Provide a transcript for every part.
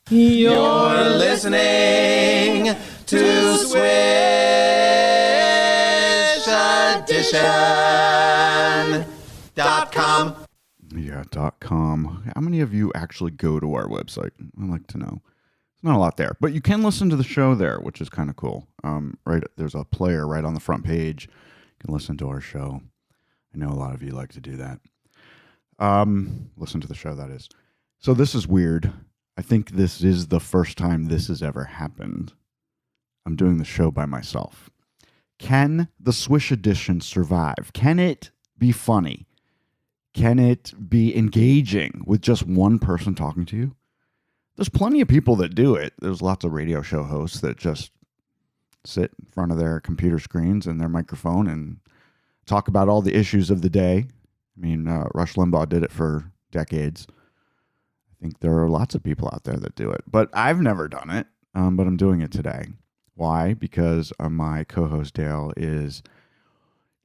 You're listening to Swish Edition.com. Yeah, .com. How many of you actually go to our website? I'd like to know. There's not a lot there, but you can listen to the show there, which is kind of cool. Right, there's a player right on the front page. You can listen to our show. I know a lot of you like to do that. Listen to the show, that is. So this is weird. I think this is the first time this has ever happened. I'm doing the show by myself. Can the Swish Edition survive? Can it be funny? Can it be engaging with just one person talking to you? There's plenty of people that do it. There's lots of radio show hosts that just sit in front of their computer screens and their microphone and talk about all the issues of the day. I mean, Rush Limbaugh did it for decades. I think there are lots of people out there that do it. But I've never done it, but I'm doing it today. Why? Because my co-host Dale is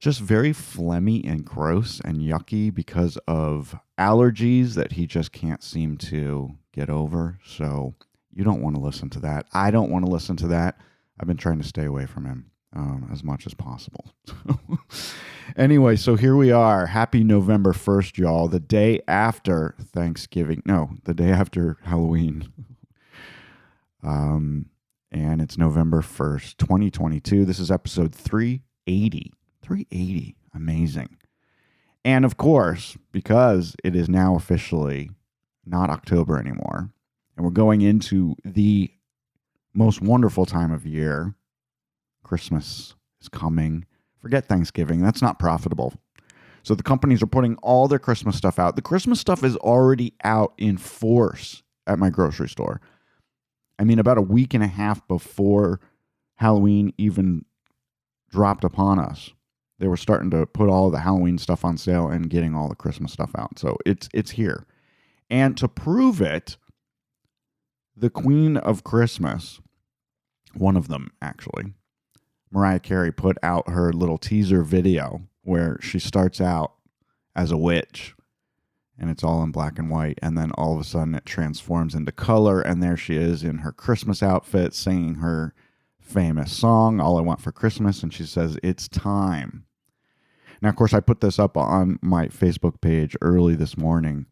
just very phlegmy and gross and yucky because of allergies that he just can't seem to get over. So you don't want to listen to that. I don't want to listen to that. I've been trying to stay away from him as much as possible. Anyway, so here we are. Happy November 1st, y'all. The day after Thanksgiving. No, the day after Halloween. And it's November 1st, 2022. This is episode 380. 380. Amazing. And of course, because it is now officially not October anymore, and we're going into the most wonderful time of year, Christmas is coming. Forget Thanksgiving. That's not profitable. So the companies are putting all their Christmas stuff out. The Christmas stuff is already out in force at my grocery store. I mean, about a week and a half before Halloween even dropped upon us, they were starting to put all the Halloween stuff on sale and getting all the Christmas stuff out. So it's here. And to prove it, the Queen of Christmas, one of them actually, Mariah Carey, put out her little teaser video where she starts out as a witch and it's all in black and white, and then all of a sudden it transforms into color, and there she is in her Christmas outfit singing her famous song, All I Want for Christmas, and she says, "It's time." Now, of course, I put this up on my Facebook page early this morning,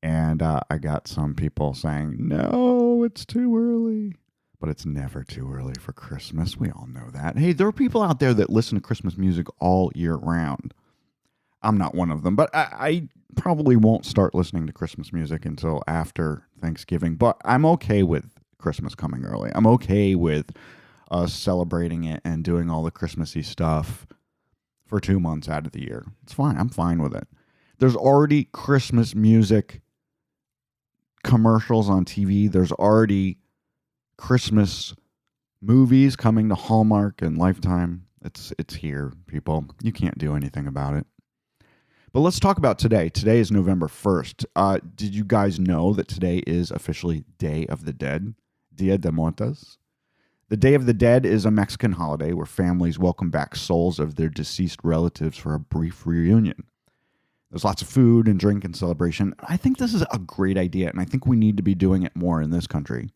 and I got some people saying, "No, it's too early." But it's never too early for Christmas. We all know that. Hey, there are people out there that listen to Christmas music all year round. I'm not one of them, but I probably won't start listening to Christmas music until after Thanksgiving. But I'm okay with Christmas coming early. I'm okay with us celebrating it and doing all the Christmassy stuff for 2 months out of the year. It's fine. I'm fine with it. There's already Christmas music commercials on TV. There's already Christmas movies coming to Hallmark and Lifetime. It's here, people. You can't do anything about it. But let's talk about today. Today is November 1st. Did you guys know that today is officially Day of the Dead? Dia de Muertos? The Day of the Dead is a Mexican holiday where families welcome back souls of their deceased relatives for a brief reunion. There's lots of food and drink and celebration. I think this is a great idea, and I think we need to be doing it more in this country.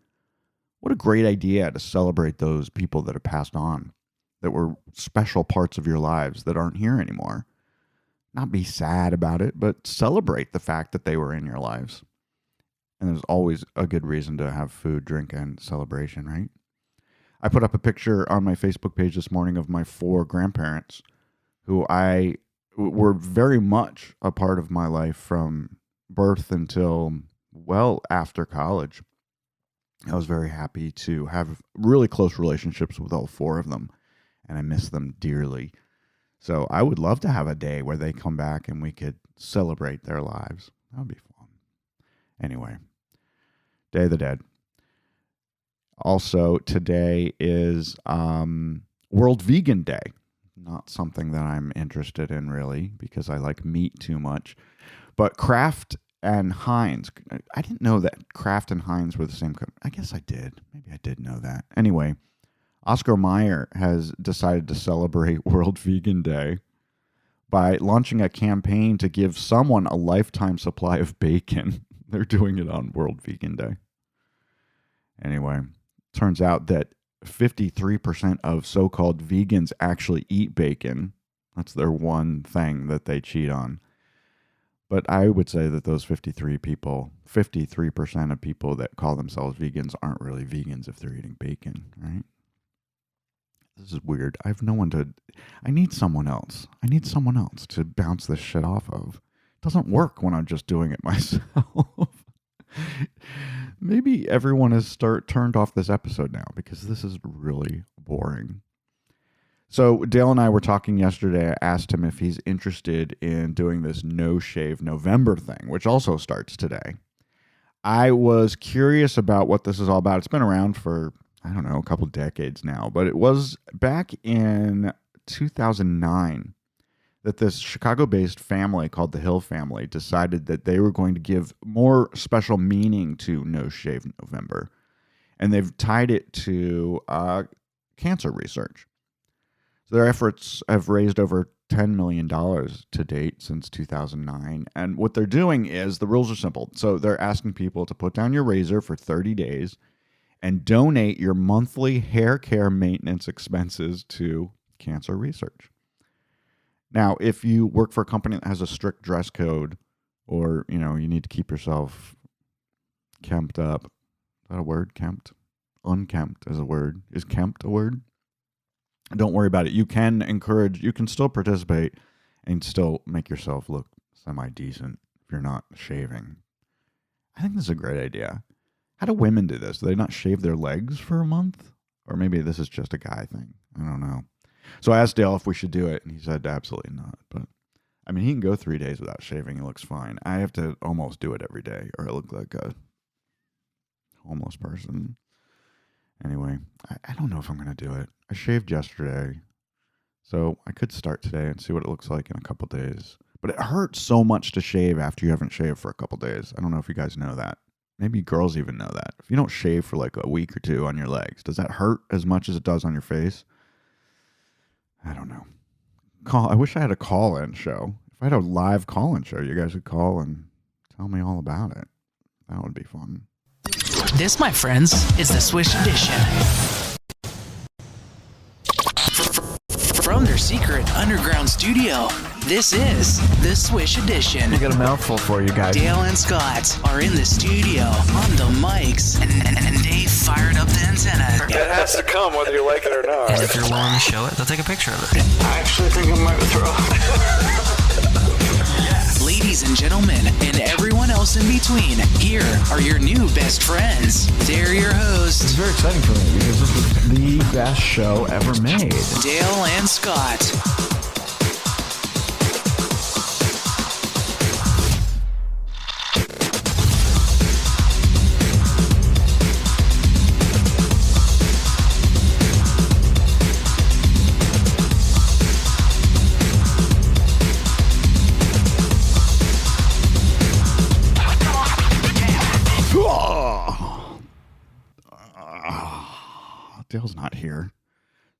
What a great idea to celebrate those people that have passed on, that were special parts of your lives that aren't here anymore. Not be sad about it, but celebrate the fact that they were in your lives. And there's always a good reason to have food, drink, and celebration, right? I put up a picture on my Facebook page this morning of my 4 grandparents who were very much a part of my life from birth until well after college. I was very happy to have really close relationships with all 4 of them, and I miss them dearly. So I would love to have a day where they come back and we could celebrate their lives. That would be fun. Anyway, Day of the Dead. Also, today is World Vegan Day. Not something that I'm interested in, really, because I like meat too much. But Kraft and Heinz. I didn't know that Kraft and Heinz were the same company. I guess I did. Maybe I did know that. Anyway, Oscar Mayer has decided to celebrate World Vegan Day by launching a campaign to give someone a lifetime supply of bacon. They're doing it on World Vegan Day. Anyway, turns out that 53% of so-called vegans actually eat bacon. That's their one thing that they cheat on. But I would say that those 53% of people that call themselves vegans aren't really vegans if they're eating bacon, right? This is weird. I need someone else. I need someone else to bounce this shit off of. It doesn't work when I'm just doing it myself. Maybe everyone has turned off this episode now because this is really boring. So Dale and I were talking yesterday. I asked him if he's interested in doing this No Shave November thing, which also starts today. I was curious about what this is all about. It's been around for, I don't know, a couple decades now, but it was back in 2009 that this Chicago-based family called the Hill family decided that they were going to give more special meaning to No Shave November. And they've tied it to cancer research. So their efforts have raised over $10 million to date since 2009. And what they're doing is, the rules are simple. So they're asking people to put down your razor for 30 days and donate your monthly hair care maintenance expenses to cancer research. Now, if you work for a company that has a strict dress code, or, you need to keep yourself kempt up. Is that a word? Kempt? Unkempt is a word. Is kempt a word? Don't worry about it. You can still participate and still make yourself look semi-decent if you're not shaving. I think this is a great idea. How do women do this? Do they not shave their legs for a month? Or maybe this is just a guy thing. I don't know. So I asked Dale if we should do it, and he said absolutely not. But, I mean, he can go 3 days without shaving. It looks fine. I have to almost do it every day, or I look like a homeless person. Anyway, I don't know if I'm going to do it. I shaved yesterday, so I could start today and see what it looks like in a couple days. But it hurts so much to shave after you haven't shaved for a couple days. I don't know if you guys know that. Maybe girls even know that. If you don't shave for like a week or two on your legs, does that hurt as much as it does on your face? I don't know. I wish I had a call-in show. If I had a live call-in show, you guys would call and tell me all about it. That would be fun. This, my friends, is the Swish Edition. From their secret underground studio, this is the Swish Edition. I got a mouthful for you guys. Dale and Scott are in the studio on the mics, and they fired up the antenna. It has to come whether you like it or not. And if you're willing to show it, they'll take a picture of it. I actually think I might throw. Ladies and gentlemen, and everyone else in between, here are your new best friends. They're your It's hosts, very exciting for me because this is the best show ever made. Dale and Scott. Dale's not here,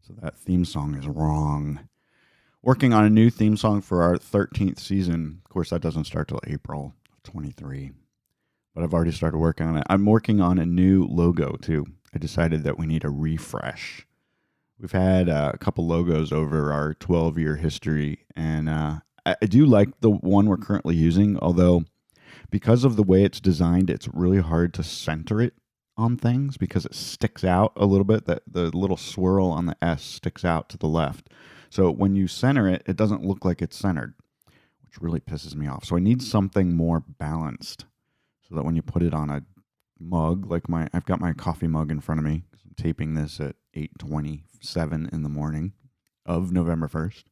so that theme song is wrong. Working on a new theme song for our 13th season. Of course, that doesn't start till April of 23, but I've already started working on it. I'm working on a new logo, too. I decided that we need a refresh. We've had a couple logos over our 12-year history, and I do like the one we're currently using, although because of the way it's designed, it's really hard to center it on things because it sticks out a little bit. That the little swirl on the S sticks out to the left. So when you center it, it doesn't look like it's centered, which really pisses me off. So I need something more balanced so that when you put it on a mug, like I've got my coffee mug in front of me. I'm taping this at 8:27 in the morning of November 1st.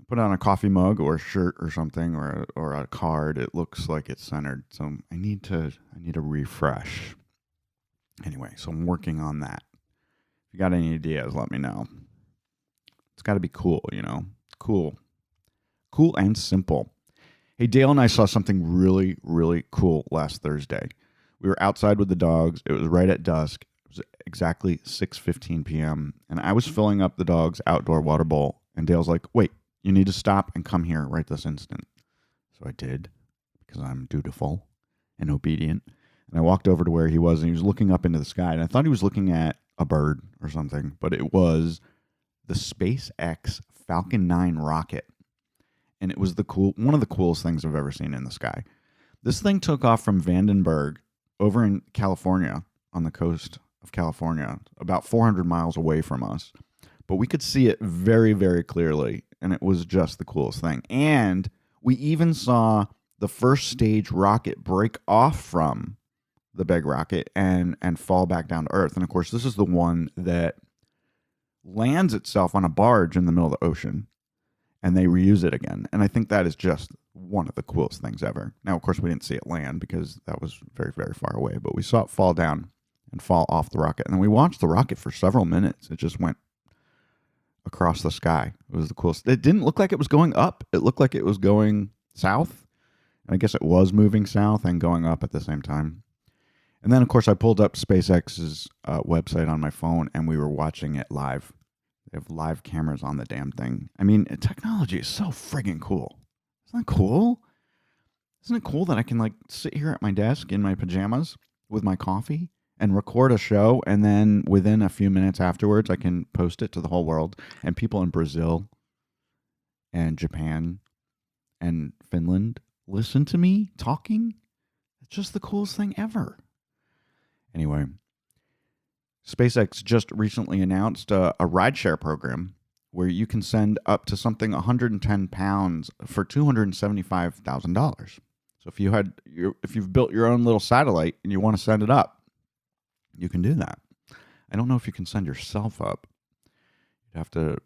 Put it on a coffee mug or a shirt or something or a card. It looks like it's centered. So I need a refresh. Anyway, so I'm working on that. If you got any ideas, let me know. It's got to be cool, Cool and simple. Hey, Dale and I saw something really, really cool last Thursday. We were outside with the dogs. It was right at dusk. It was exactly 6:15 p.m. And I was filling up the dog's outdoor water bowl. And Dale's like, wait, you need to stop and come here right this instant. So I did, because I'm dutiful and obedient. And I walked over to where he was, and he was looking up into the sky. And I thought he was looking at a bird or something, but it was the SpaceX Falcon 9 rocket. And it was one of the coolest things I've ever seen in the sky. This thing took off from Vandenberg over in California, on the coast of California, about 400 miles away from us. But we could see it very, very clearly, and it was just the coolest thing. And we even saw the first stage rocket break off from the big rocket and fall back down to Earth. And of course, this is the one that lands itself on a barge in the middle of the ocean, and they reuse it again. And I think that is just one of the coolest things ever. Now, of course, we didn't see it land because that was very, very far away, but we saw it fall down and fall off the rocket. And then we watched the rocket for several minutes. It just went across the sky. It was the coolest. It didn't look like it was going up. It looked like it was going south. And I guess it was moving south and going up at the same time. And then, of course, I pulled up SpaceX's website on my phone, and we were watching it live. They have live cameras on the damn thing. I mean, technology is so friggin' cool. Isn't that cool? Isn't it cool that I can, like, sit here at my desk in my pajamas with my coffee and record a show, and then within a few minutes afterwards, I can post it to the whole world, and people in Brazil and Japan and Finland listen to me talking? It's just the coolest thing ever. Anyway, SpaceX just recently announced a rideshare program where you can send up to something 110 pounds for $275,000. So if you've built your own little satellite and you want to send it up, you can do that. I don't know if you can send yourself up. You'd have to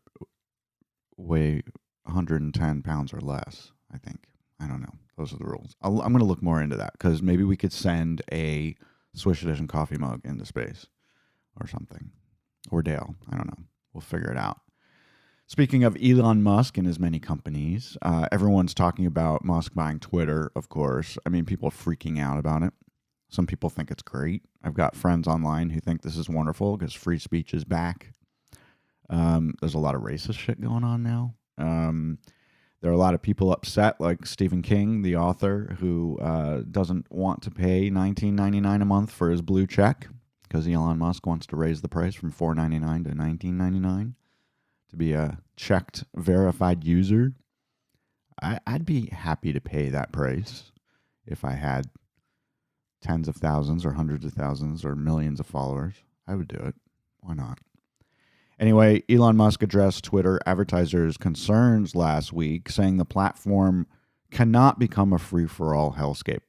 weigh 110 pounds or less, I think. I don't know. Those are the rules. I'm going to look more into that because maybe we could send a Swish Edition coffee mug into space or something. Or Dale. I don't know. We'll figure it out. Speaking of Elon Musk and his many companies, everyone's talking about Musk buying Twitter, of course. I mean, people are freaking out about it. Some people think it's great. I've got friends online who think this is wonderful because free speech is back. There's a lot of racist shit going on now. There are a lot of people upset, like Stephen King, the author, who doesn't want to pay $19.99 a month for his blue check because Elon Musk wants to raise the price from $4.99 to $19.99 to be a checked, verified user. I'd be happy to pay that price if I had tens of thousands or hundreds of thousands or millions of followers. I would do it. Why not? Anyway, Elon Musk addressed Twitter advertisers' concerns last week, saying the platform cannot become a free-for-all hellscape.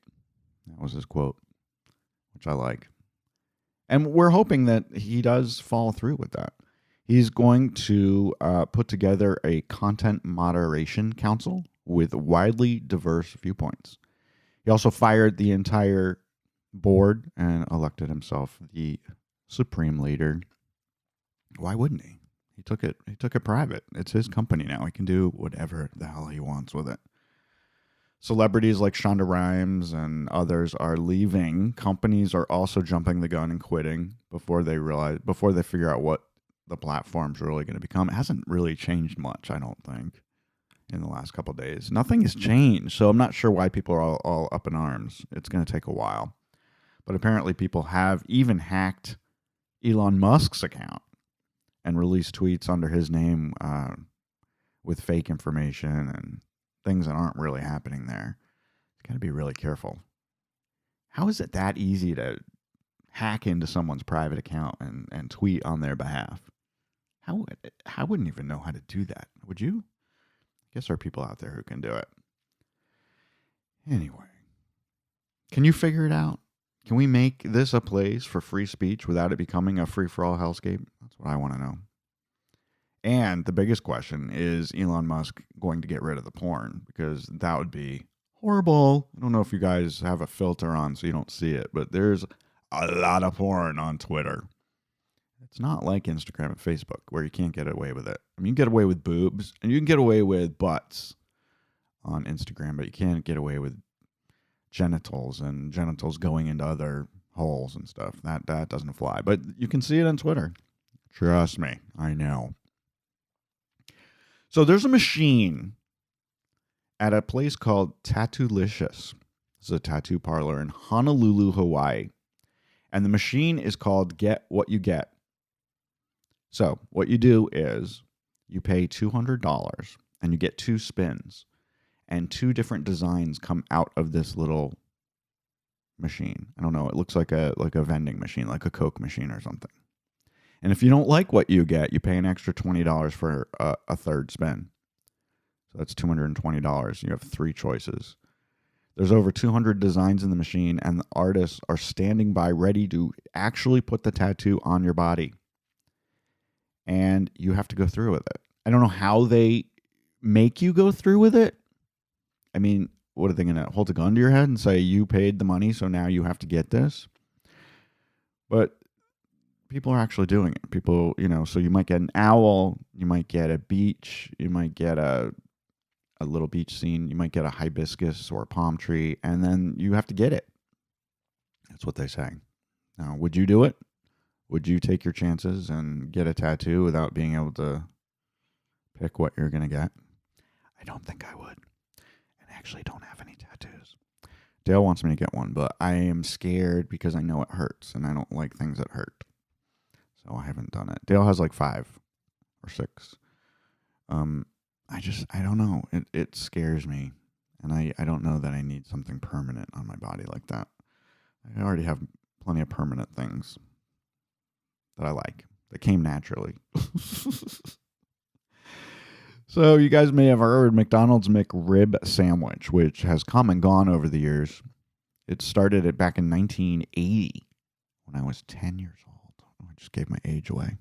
That was his quote, which I like. And we're hoping that he does follow through with that. He's going to put together a content moderation council with widely diverse viewpoints. He also fired the entire board and elected himself the supreme leader. Why wouldn't he? He took it private. It's his company now. He can do whatever the hell he wants with it. Celebrities like Shonda Rhimes and others are leaving. Companies are also jumping the gun and quitting before they figure out what the platform's really going to become. It hasn't really changed much, I don't think, in the last couple of days. Nothing has changed, so I'm not sure why people are all up in arms. It's going to take a while. But apparently people have even hacked Elon Musk's account and released tweets under his name with fake information and things that aren't really happening there. You got to be really careful. How is it that easy to hack into someone's private account and tweet on their behalf? I wouldn't even know how to do that. Would you? I guess there are people out there who can do it. Anyway, can you figure it out? Can we make this a place for free speech without it becoming a free-for-all hellscape? That's what I want to know. And the biggest question is Elon Musk going to get rid of the porn? Because that would be horrible. I don't know if you guys have a filter on so you don't see it, but there's a lot of porn on Twitter. It's not like Instagram and Facebook where you can't get away with it. I mean, you can get away with boobs and you can get away with butts on Instagram, but you can't get away with genitals and genitals going into other holes and stuff. That doesn't fly. But you can see it on Twitter. Trust me, I know. So there's a machine at a place called Tattoolicious. This is a tattoo parlor in Honolulu, Hawaii. And the machine is called Get What You Get. So what you do is you pay $200 and you get 2 spins. And 2 different designs come out of this little machine. I don't know. It looks like a vending machine, like a Coke machine or something. And if you don't like what you get, you pay an extra $20 for a third spin. So that's $220. You have 3 choices. There's over 200 designs in the machine, and the artists are standing by ready to actually put the tattoo on your body. And you have to go through with it. I don't know how they make you go through with it. I mean, what are they going to hold a gun to your head and say, you paid the money, so now you have to get this? But people are actually doing it. People, so you might get an owl, you might get a beach, you might get a little beach scene, you might get a hibiscus or a palm tree, and then you have to get it. That's what they say. Now, would you do it? Would you take your chances and get a tattoo without being able to pick what you're going to get? I don't think I would. And I actually don't have any tattoos. Dale wants me to get one, but I am scared because I know it hurts, and I don't like things that hurt. So I haven't done it. Dale has like 5 or 6. I don't know. It scares me. And I don't know that I need something permanent on my body like that. I already have plenty of permanent things that I like, that came naturally. So you guys may have heard McDonald's McRib sandwich, which has come and gone over the years. It started back in 1980 when I was 10 years old. I just gave my age away.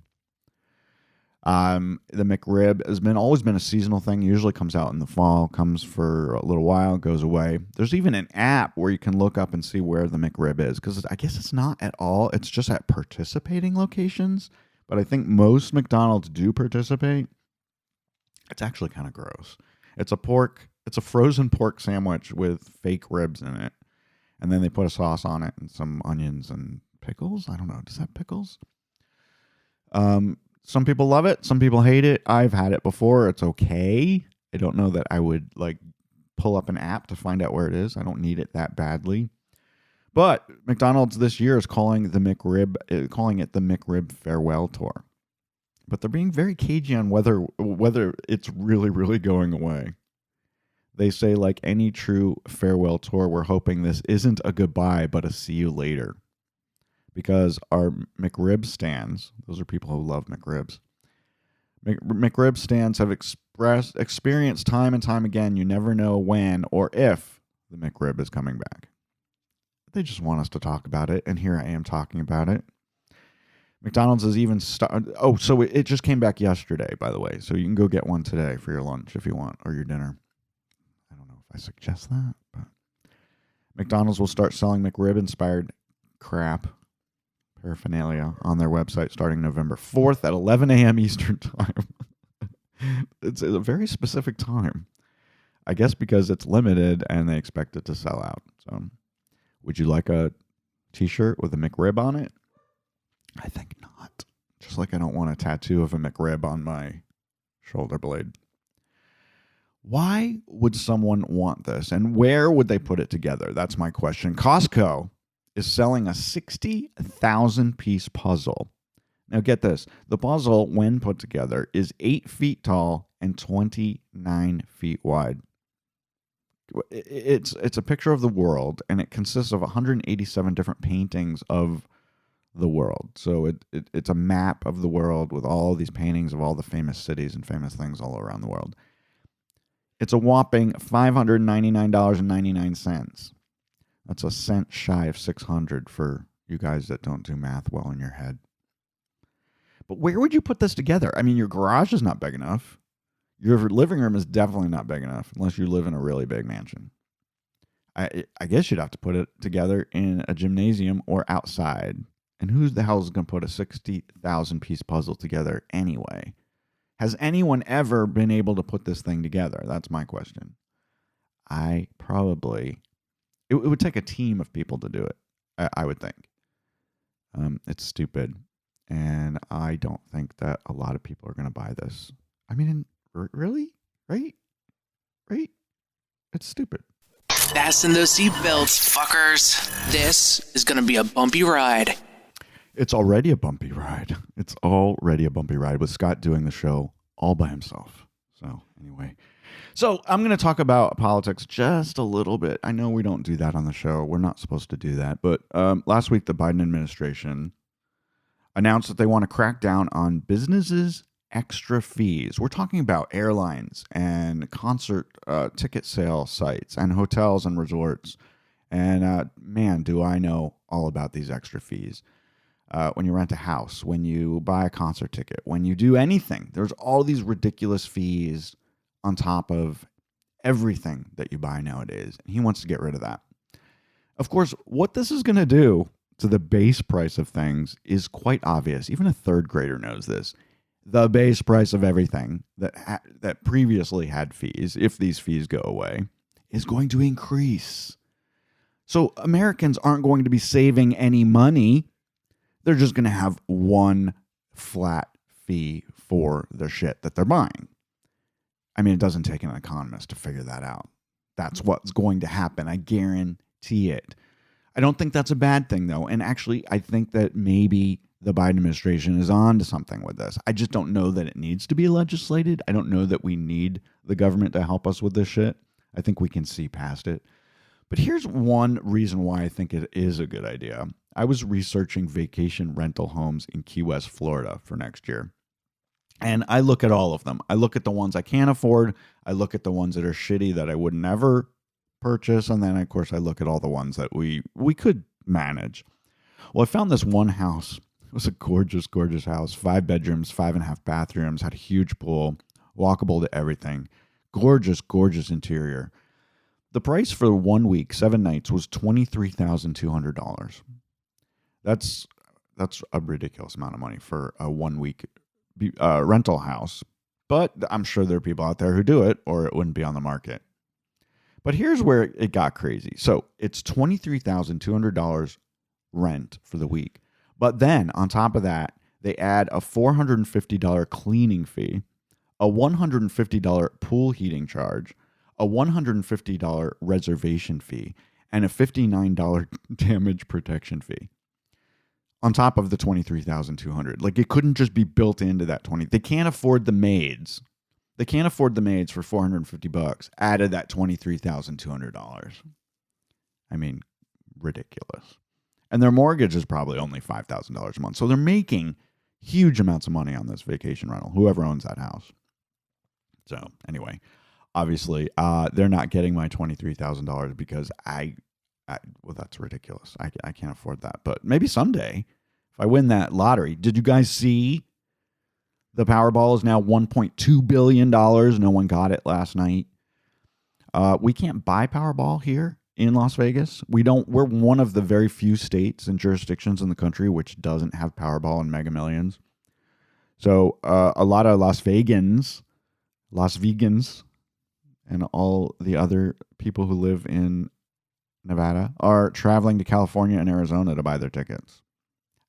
The McRib has always been a seasonal thing. Usually comes out in the fall, comes for a little while, goes away. There's even an app where you can look up and see where the McRib is, because I guess it's not at all. It's just at participating locations. But I think most McDonald's do participate. It's actually kind of gross. It's a frozen pork sandwich with fake ribs in it. And then they put a sauce on it and some onions and pickles. I don't know. Does that have pickles? Some people love it. Some people hate it. I've had it before. It's okay. I don't know that I would pull up an app to find out where it is. I don't need it that badly. But McDonald's this year is calling it the McRib Farewell Tour. But they're being very cagey on whether it's really, really going away. They say, like any true farewell tour, we're hoping this isn't a goodbye, but a see you later. Because our McRib stands, those are people who love McRibs. McRib stands have experienced time and time again, you never know when or if the McRib is coming back. They just want us to talk about it, and here I am talking about it. McDonald's has even started. Oh, so it just came back yesterday, by the way. So you can go get one today for your lunch if you want, or your dinner. I don't know if I suggest that, but McDonald's will start selling McRib-inspired crap paraphernalia on their website starting November 4th at 11 a.m. Eastern Time. It's a very specific time. I guess because it's limited and they expect it to sell out. So, would you like a t-shirt with a McRib on it? I think not. Just like I don't want a tattoo of a McRib on my shoulder blade. Why would someone want this? And where would they put it together? That's my question. Costco is selling a 60,000-piece puzzle. Now get this. The puzzle, when put together, is 8 feet tall and 29 feet wide. It's a picture of the world, and it consists of 187 different paintings of the world. So it's a map of the world with all these paintings of all the famous cities and famous things all around the world. It's a whopping $599.99. That's a cent shy of $600 for you guys that don't do math well in your head. But where would you put this together? I mean, your garage is not big enough. Your living room is definitely not big enough unless you live in a really big mansion. I guess you'd have to put it together in a gymnasium or outside. And who the hell is going to put a 60,000-piece puzzle together anyway? Has anyone ever been able to put this thing together? That's my question. It would take a team of people to do it, I would think. It's stupid. And I don't think that a lot of people are going to buy this. I mean, really? Right? It's stupid. Fasten those seatbelts, fuckers. This is gonna be a bumpy ride. It's already a bumpy ride. It's already a bumpy ride with Scott doing the show all by himself. So anyway, I'm going to talk about politics just a little bit. I know we don't do that on the show. We're not supposed to do that. But last week, the Biden administration announced that they want to crack down on businesses' extra fees. We're talking about airlines and concert ticket sale sites and hotels and resorts. And man, do I know all about these extra fees. When you rent a house, when you buy a concert ticket, when you do anything, there's all these ridiculous fees on top of everything that you buy nowadays. And he wants to get rid of that. Of course, what this is going to do to the base price of things is quite obvious. Even a third grader knows this. The base price of everything that previously had fees, if these fees go away, is going to increase. So Americans aren't going to be saving any money. They're just going to have one flat fee for their shit that they're buying. I mean, it doesn't take an economist to figure that out. That's what's going to happen. I guarantee it. I don't think that's a bad thing, though. And actually, I think that maybe the Biden administration is on to something with this. I just don't know that it needs to be legislated. I don't know that we need the government to help us with this shit. I think we can see past it. But here's one reason why I think it is a good idea. I was researching vacation rental homes in Key West, Florida for next year. And I look at all of them. I look at the ones I can't afford. I look at the ones that are shitty that I would never purchase. And then, of course, I look at all the ones that we could manage. Well, I found this one house. It was a gorgeous, gorgeous house. 5 bedrooms, 5.5 bathrooms, had a huge pool, walkable to everything. Gorgeous, gorgeous interior. The price for 1 week, 7 nights, was $23,200. That's a ridiculous amount of money for a 1 week rental house. But I'm sure there are people out there who do it, or it wouldn't be on the market. But here's where it got crazy. So it's $23,200 rent for the week. But then on top of that, they add a $450 cleaning fee, a $150 pool heating charge, a $150 reservation fee, and a $59 damage protection fee. On top of the $23,200. Like, it couldn't just be built into that 20. They can't afford the maids. They can't afford the maids for $450. Added that $23,200. I mean, ridiculous. And their mortgage is probably only $5,000 a month. So they're making huge amounts of money on this vacation rental, whoever owns that house. So anyway, obviously, they're not getting my $23,000 because well, that's ridiculous. I can't afford that. But maybe someday, if I win that lottery. Did you guys see the Powerball is now $1.2 billion? No one got it last night. We can't buy Powerball here in Las Vegas. We're one of the very few states and jurisdictions in the country which doesn't have Powerball and Mega Millions. So a lot of Las Vegans, and all the other people who live in Nevada are traveling to California and Arizona to buy their tickets.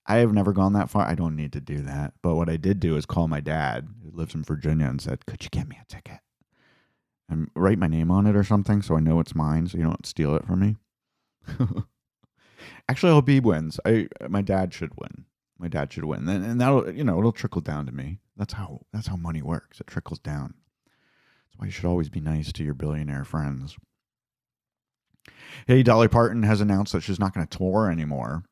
I have never gone that far. I don't need to do that. But what I did do is call my dad, who lives in Virginia, and said, could you get me a ticket? And write my name on it or something so I know it's mine so you don't steal it from me. Actually, I hope he wins. My dad should win. My dad should win. And that'll, it'll trickle down to me. That's how money works. It trickles down. That's why you should always be nice to your billionaire friends. Hey, Dolly Parton has announced that she's not going to tour anymore.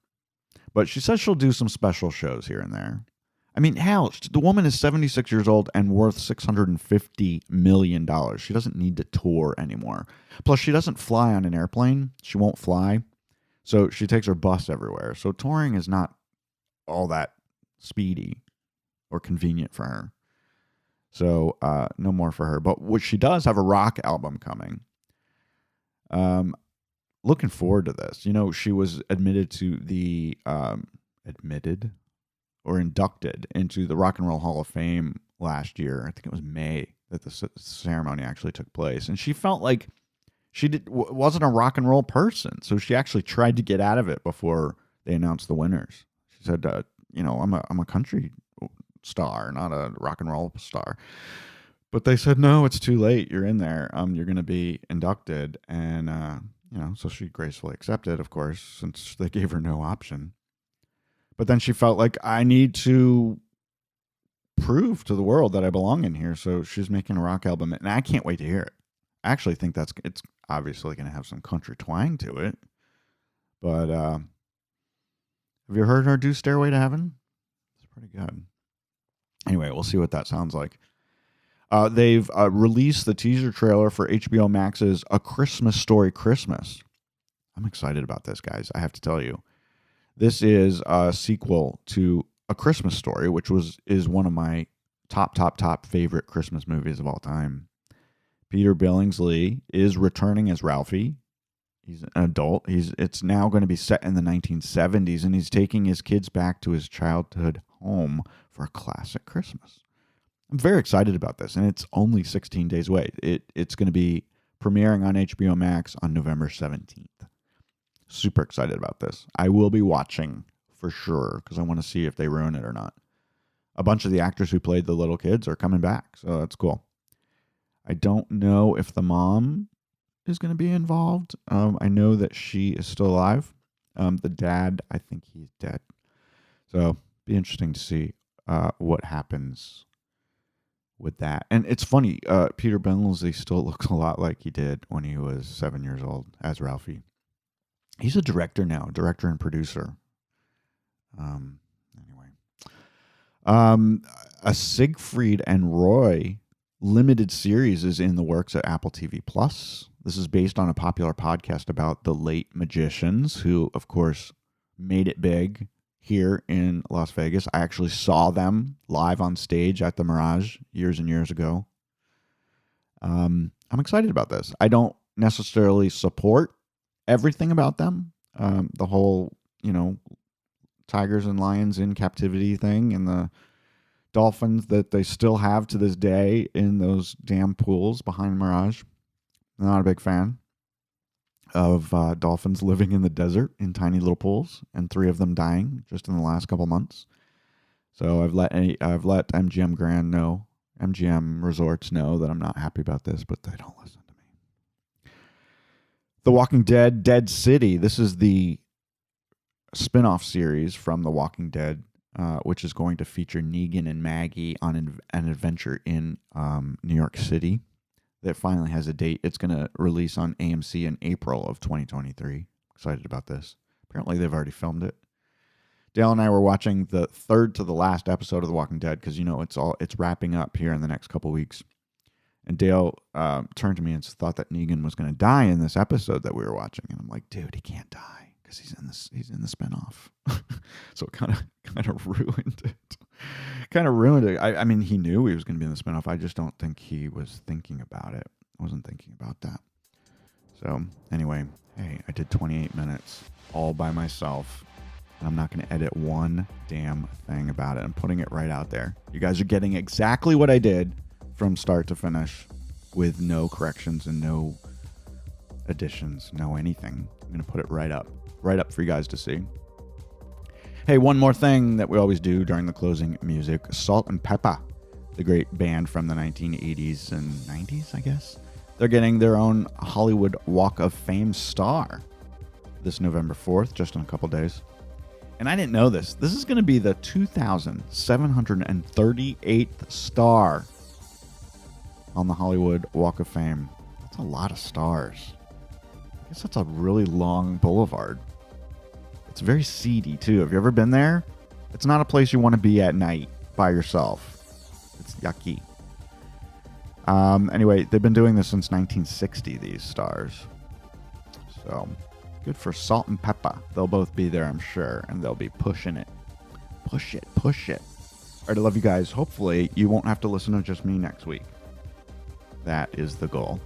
But she says she'll do some special shows here and there. I mean, hell, the woman is 76 years old and worth $650 million. She doesn't need to tour anymore. Plus, she doesn't fly on an airplane. She won't fly. So she takes her bus everywhere. So touring is not all that speedy or convenient for her. So no more for her. But what she does have a rock album coming. Looking forward to this. She was inducted into the Rock and Roll Hall of Fame last year. I think it was May that the ceremony actually took place. And she felt like she wasn't a rock and roll person. So she actually tried to get out of it before they announced the winners. She said, I'm a country star, not a rock and roll star. But they said, no, it's too late. You're in there. You're going to be inducted. And so she gracefully accepted, of course, since they gave her no option. But then she felt like, I need to prove to the world that I belong in here. So she's making a rock album, and I can't wait to hear it. I actually think it's obviously going to have some country twang to it. But have you heard her do Stairway to Heaven? It's pretty good. Anyway, we'll see what that sounds like. They've released the teaser trailer for HBO Max's A Christmas Story Christmas. I'm excited about this, guys. I have to tell you. This is a sequel to A Christmas Story, which is one of my top favorite Christmas movies of all time. Peter Billingsley is returning as Ralphie. He's an adult. It's now going to be set in the 1970s, and he's taking his kids back to his childhood home for a classic Christmas. I'm very excited about this, and it's only 16 days away. It's going to be premiering on HBO Max on November 17th. Super excited about this. I will be watching for sure because I want to see if they ruin it or not. A bunch of the actors who played the little kids are coming back, so that's cool. I don't know if the mom is going to be involved. I know that she is still alive. The dad, I think he's dead. So be interesting to see what happens with that. And it's funny, Peter Billingsley still looks a lot like he did when he was 7 years old as Ralphie. He's a director now, director and producer. A Siegfried and Roy limited series is in the works at Apple TV Plus. This is based on a popular podcast about the late magicians who, of course, made it big here in Las Vegas. I actually saw them live on stage at the Mirage years and years ago. I'm excited about this. I don't necessarily support everything about them. The whole, tigers and lions in captivity thing and the dolphins that they still have to this day in those damn pools behind Mirage. I'm not a big fan of dolphins living in the desert in tiny little pools and 3 of them dying just in the last couple months. So I've let MGM Resorts know that I'm not happy about this, but they don't listen to me. The Walking Dead, Dead City. This is the spin-off series from The Walking Dead, which is going to feature Negan and Maggie on an adventure in New York City. That finally has a date. It's going to release on AMC in April of 2023. Excited about this. Apparently they've already filmed it. Dale and I were watching the third to the last episode of The Walking Dead because it's wrapping up here in the next couple weeks. And Dale turned to me and thought that Negan was going to die in this episode that we were watching, and I'm like, dude, he can't die because he's in the spinoff. So it kind of ruined it. I mean, he knew he was going to be in the spinoff. I just don't think he was thinking about it. I wasn't thinking about that. So anyway, hey, I did 28 minutes all by myself. And I'm not going to edit one damn thing about it. I'm putting it right out there. You guys are getting exactly what I did from start to finish with no corrections and no additions, no anything. I'm going to put it right up for you guys to see. Hey, one more thing that we always do during the closing music. Salt and Pepper, the great band from the 1980s and 90s, I guess. They're getting their own Hollywood Walk of Fame star this November 4th, just in a couple days. And I didn't know this. This is going to be the 2,738th star on the Hollywood Walk of Fame. That's a lot of stars. I guess that's a really long boulevard. It's very seedy, too. Have you ever been there? It's not a place you want to be at night by yourself. It's yucky. Anyway, they've been doing this since 1960, these stars. So, good for Salt and Pepper. They'll both be there, I'm sure, and they'll be pushing it. Push it. All right, I love you guys. Hopefully, you won't have to listen to just me next week. That is the goal.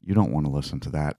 You don't want to listen to that.